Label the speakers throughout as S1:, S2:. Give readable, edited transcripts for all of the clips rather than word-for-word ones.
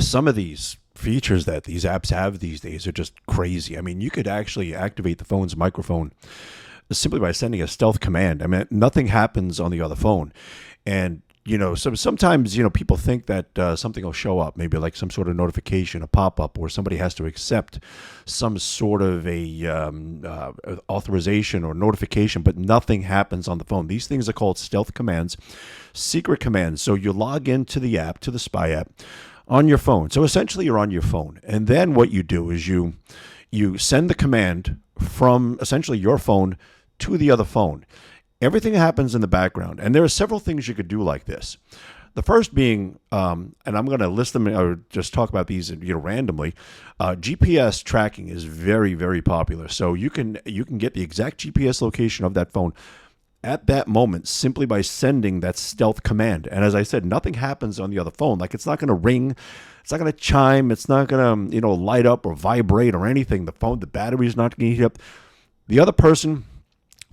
S1: some of these features that these apps have these days are just crazy. I mean, you could actually activate the phone's microphone simply by sending a stealth command. I mean, nothing happens on the other phone. And, so sometimes, people think that something will show up, maybe like some sort of notification, a pop-up, or somebody has to accept some sort of a authorization or notification, but nothing happens on the phone. These things are called stealth commands, secret commands. So you log into the app, to the spy app, on your phone. So essentially you're on your phone. And then what you do is you send the command from essentially your phone to the other phone. Everything happens in the background. And there are several things you could do like this. The first being, and I'm going to list them or just talk about these randomly. GPS tracking is very, very popular. So you can get the exact GPS location of that phone at that moment simply by sending that stealth command. And as I said, nothing happens on the other phone. Like, it's not going to ring, it's not going to chime, it's not going to light up or vibrate or anything. The battery is not going to heat up. The other person,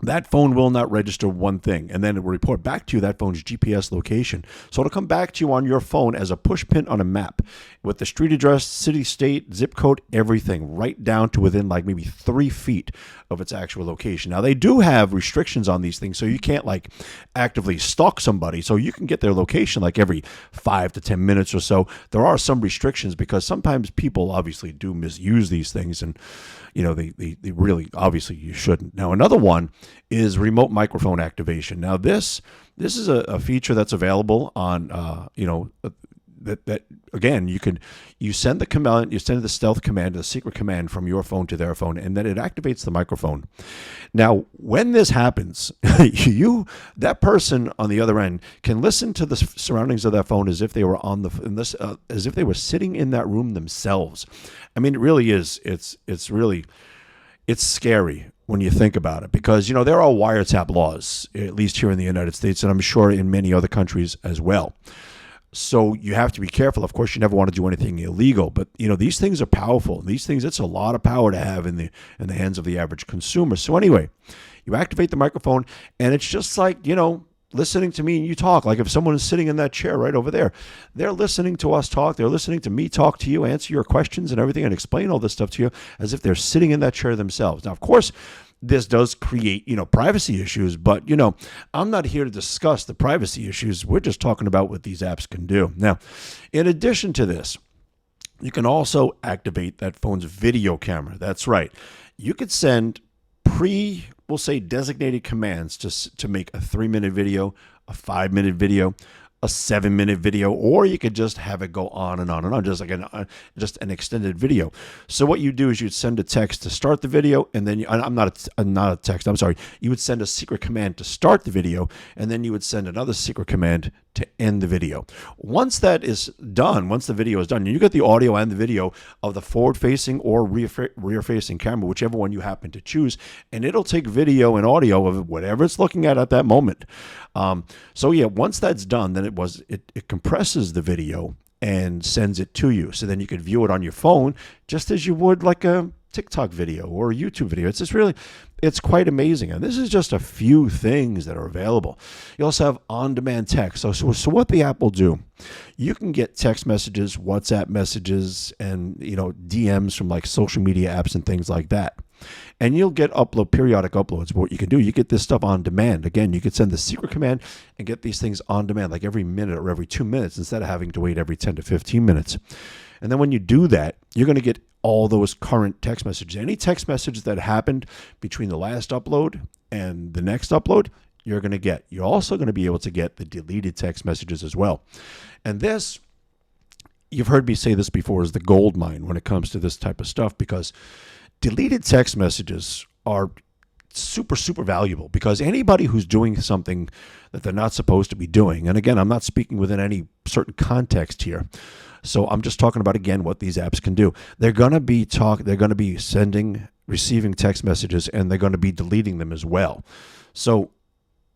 S1: that phone will not register one thing, and then it will report back to you that phone's GPS location. So it'll come back to you on your phone as a push pin on a map with the street address, city, state, zip code, everything, right down to within like maybe 3 feet of its actual location. Now, they do have restrictions on these things, so you can't like actively stalk somebody. So you can get their location like every 5 to 10 minutes or so. There are some restrictions because sometimes people obviously do misuse these things, and they really, obviously you shouldn't. Now, another one is remote microphone activation. Now, this is a feature that's available on, that again, you send the command, you send the stealth command, the secret command from your phone to their phone, and then it activates the microphone. Now, when this happens, that person on the other end can listen to the surroundings of that phone as if they were as if they were sitting in that room themselves. I mean, it really is. It's scary when you think about it, because there are wiretap laws, at least here in the United States, and I'm sure in many other countries as well. So you have to be careful. Of course, you never want to do anything illegal, but these things are powerful. These things, it's a lot of power to have in the hands of the average consumer. So anyway, you activate the microphone, and it's just like listening to me and you talk. Like if someone is sitting in that chair right over there, they're listening to us talk. They're listening to me talk to you, answer your questions and everything, and explain all this stuff to you as if they're sitting in that chair themselves. Now, of course, this does create, privacy issues, but, I'm not here to discuss the privacy issues. We're just talking about what these apps can do. Now, in addition to this, you can also activate that phone's video camera. That's right. You could send we'll say designated commands to make a 3-minute video, a 5-minute video, a 7-minute video, or you could just have it go on and on and on, just like an extended video. So what you do is you'd send a text to start the video, and then I'm not a text. I'm sorry. You would send a secret command to start the video, and then you would send another secret command to end the video. Once that is done, once the video is done, you get the audio and the video of the forward-facing or rear-facing camera, whichever one you happen to choose, and it'll take video and audio of whatever it's looking at that moment. So yeah, once that's done, then it compresses the video and sends it to you. So then you could view it on your phone just as you would like a TikTok video or a YouTube video. It's quite amazing. And this is just a few things that are available. You also have on-demand text. So what the app will do, you can get text messages, WhatsApp messages, and DMs from like social media apps and things like that. And you'll get periodic uploads. But what you can do, you get this stuff on demand. Again, you could send the secret command and get these things on demand, like every minute or every 2 minutes, instead of having to wait every 10 to 15 minutes. And then when you do that, you're going to get all those current text messages. Any text message that happened between the last upload and the next upload, you're going to get. You're also going to be able to get the deleted text messages as well. And this, you've heard me say this before, is the gold mine when it comes to this type of stuff, because deleted text messages are super, super valuable, because anybody who's doing something that they're not supposed to be doing, and again, I'm not speaking within any certain context here, so I'm just talking about, again, what these apps can do. They're going to be receiving text messages, and they're going to be deleting them as well. So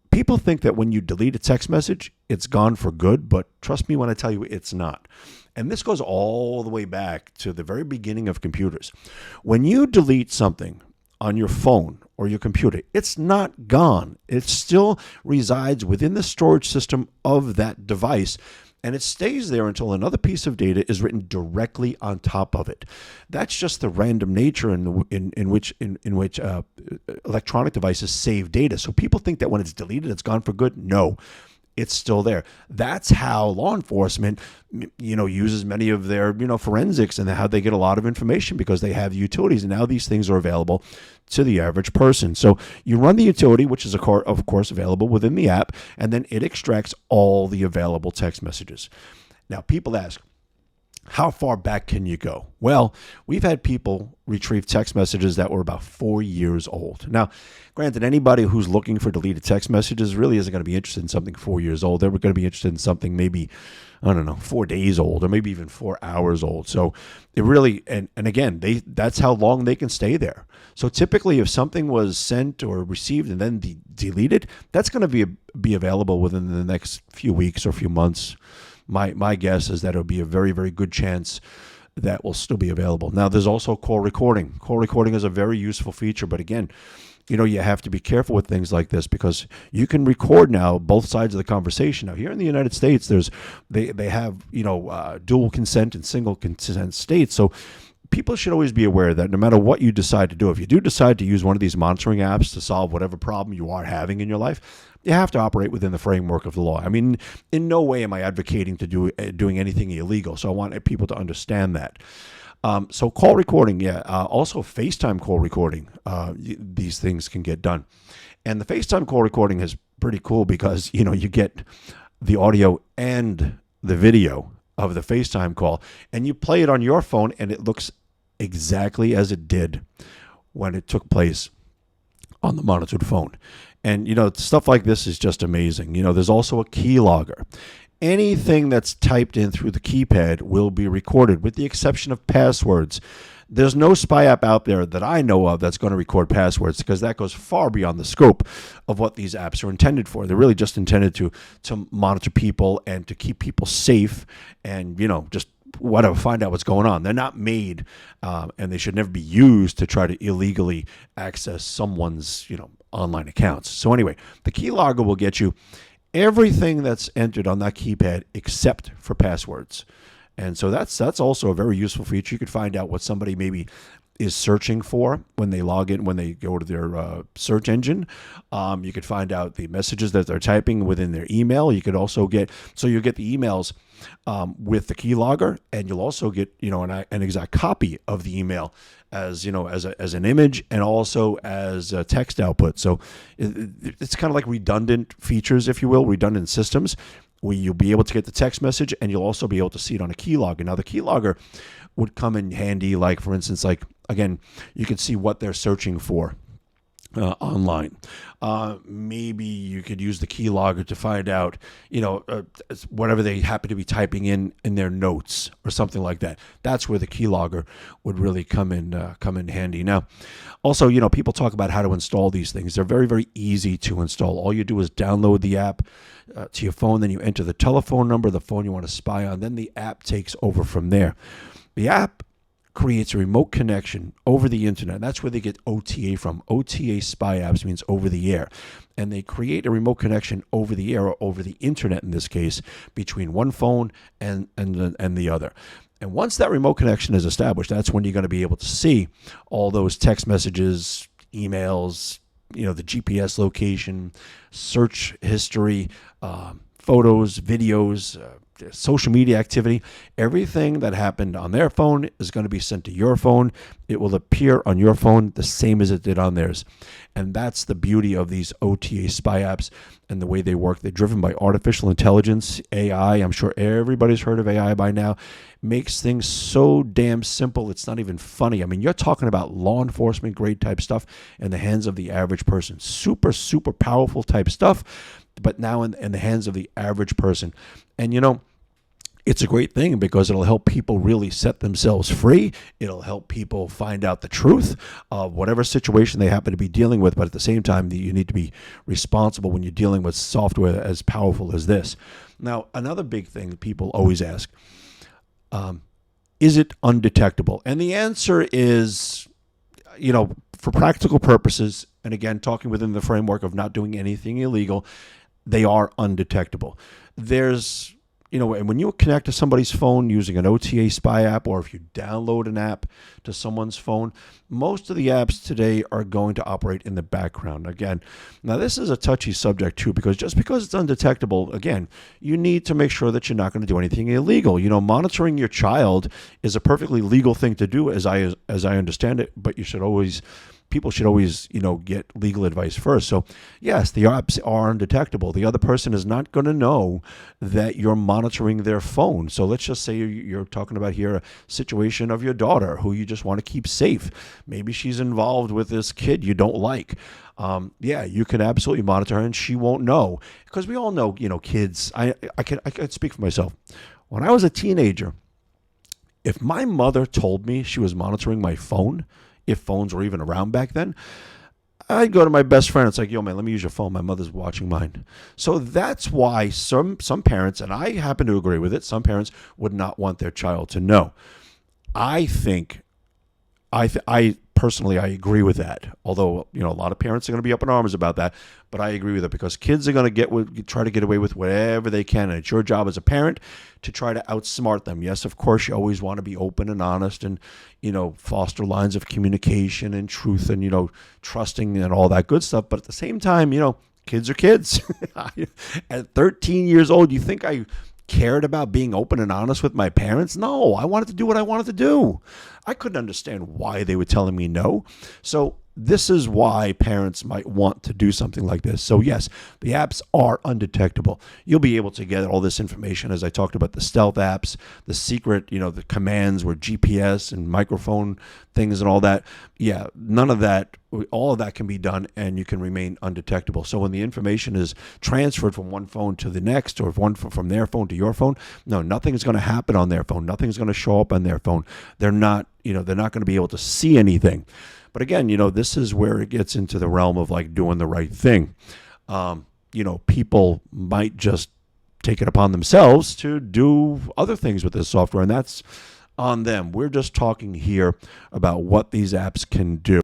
S1: people think that when you delete a text message, it's gone for good, but trust me when I tell you it's not. And this goes all the way back to the very beginning of computers. When you delete something on your phone or your computer, it's not gone. It still resides within the storage system of that device, and it stays there until another piece of data is written directly on top of it. That's just the random nature in which electronic devices save data. So people think that when it's deleted, it's gone for good. No, it's still there. That's how law enforcement, uses many of their, forensics, and how they get a lot of information, because they have utilities, and now these things are available to the average person. So you run the utility, which is of course available within the app, and then it extracts all the available text messages. Now, people ask, how far back can you go? Well, we've had people retrieve text messages that were about 4 years old. Now, granted, anybody who's looking for deleted text messages really isn't going to be interested in something 4 years old. They're going to be interested in something maybe, 4 days old, or maybe even 4 hours old. So it really, and again, that's how long they can stay there. So typically, if something was sent or received and then deleted, that's going to be available within the next few weeks or few months. My guess is that it'll be a very, very good chance that will still be available. Now, there's also call recording. Call recording is a very useful feature, but again, you have to be careful with things like this, because you can record now both sides of the conversation. Now, here in the United States, they have dual consent and single consent states, so people should always be aware that no matter what you decide to do, if you do decide to use one of these monitoring apps to solve whatever problem you are having in your life, you have to operate within the framework of the law. I mean, in no way am I advocating to doing anything illegal, so I want people to understand that. So call recording, also FaceTime call recording, these things can get done. And the FaceTime call recording is pretty cool because, you get the audio and the video of the FaceTime call, and you play it on your phone, and it looks exactly as it did when it took place on the monitored phone. And, stuff like this is just amazing. There's also a keylogger. Anything that's typed in through the keypad will be recorded, with the exception of passwords. There's no spy app out there that I know of that's going to record passwords, because that goes far beyond the scope of what these apps are intended for. They're really just intended to monitor people and to keep people safe and, just find out what's going on. They're not made, and they should never be used to try to illegally access someone's, online accounts. So anyway, the keylogger will get you everything that's entered on that keypad except for passwords. And so that's also a very useful feature. You could find out what somebody maybe is searching for when they log in, when they go to their search engine. You could find out the messages that they're typing within their email. You could also get the emails with the keylogger, and you'll also get an exact copy of the email as as an image, and also as a text output. So it's kind of like redundant features, if you will, redundant systems, where you'll be able to get the text message, and you'll also be able to see it on a keylogger. Now, the keylogger would come in handy, like, for instance, again, you can see what they're searching for online. Maybe you could use the keylogger to find out, whatever they happen to be typing in their notes or something like that. That's where the keylogger would really come in handy. Now, also, people talk about how to install these things. They're very, very easy to install. All you do is download the app to your phone, then you enter the telephone number, the phone you want to spy on, then the app takes over from there. The app creates a remote connection over the internet. That's where they get OTA from. OTA spy apps means over the air. And they create a remote connection over the air, or over the internet in this case, between one phone and the other. And once that remote connection is established, that's when you're going to be able to see all those text messages, emails, the GPS location, search history, photos, videos, social media activity. Everything that happened on their phone is going to be sent to your phone. It will appear on your phone the same as it did on theirs. And that's the beauty of these OTA spy apps and the way they work. They're driven by artificial intelligence, AI. I'm sure everybody's heard of AI by now. Makes things so damn simple, it's not even funny. I mean, you're talking about law enforcement grade type stuff in the hands of the average person. Super, super powerful type stuff, but now in the hands of the average person. And it's a great thing, because it'll help people really set themselves free. It'll help people find out the truth of whatever situation they happen to be dealing with. But at the same time, you need to be responsible when you're dealing with software as powerful as this. Now, another big thing that people always ask, is it undetectable? And the answer is, for practical purposes, and again, talking within the framework of not doing anything illegal, they are undetectable. There's and when you connect to somebody's phone using an OTA spy app, or if you download an app to someone's phone, most of the apps today are going to operate in the background. Again, now this is a touchy subject too, because just because it's undetectable, again, you need to make sure that you're not going to do anything illegal. Monitoring your child is a perfectly legal thing to do, as I understand it, but people should always, get legal advice first. So yes, the apps are undetectable. The other person is not going to know that you're monitoring their phone. So let's just say you're talking about here a situation of your daughter who you just want to keep safe. Maybe she's involved with this kid you don't like. You can absolutely monitor her and she won't know, because we all know, kids. I can speak for myself. When I was a teenager, if my mother told me she was monitoring my phone, if phones were even around back then, I'd go to my best friend. It's like, yo, man, let me use your phone. My mother's watching mine. So that's why some parents, and I happen to agree with it, some parents would not want their child to know. I personally, I agree with that. Although, a lot of parents are going to be up in arms about that, but I agree with it, because kids are going to try to get away with whatever they can, and it's your job as a parent to try to outsmart them. Yes, of course, you always want to be open and honest, and foster lines of communication and truth, and trusting and all that good stuff. But at the same time, kids are kids. At 13 years old, you think I cared about being open and honest with my parents? No, I wanted to do what I wanted to do. I couldn't understand why they were telling me no. So this is why parents might want to do something like this. So yes, the apps are undetectable. You'll be able to get all this information, as I talked about, the stealth apps, the secret, the commands where GPS and microphone things and all that. Yeah, none of that, all of that can be done, and you can remain undetectable. So when the information is transferred from one phone to the next, or from their phone to your phone, no, nothing is going to happen on their phone. Nothing's going to show up on their phone. They're not going to be able to see anything. But again, this is where it gets into the realm of like doing the right thing. People might just take it upon themselves to do other things with this software, and that's on them. We're just talking here about what these apps can do.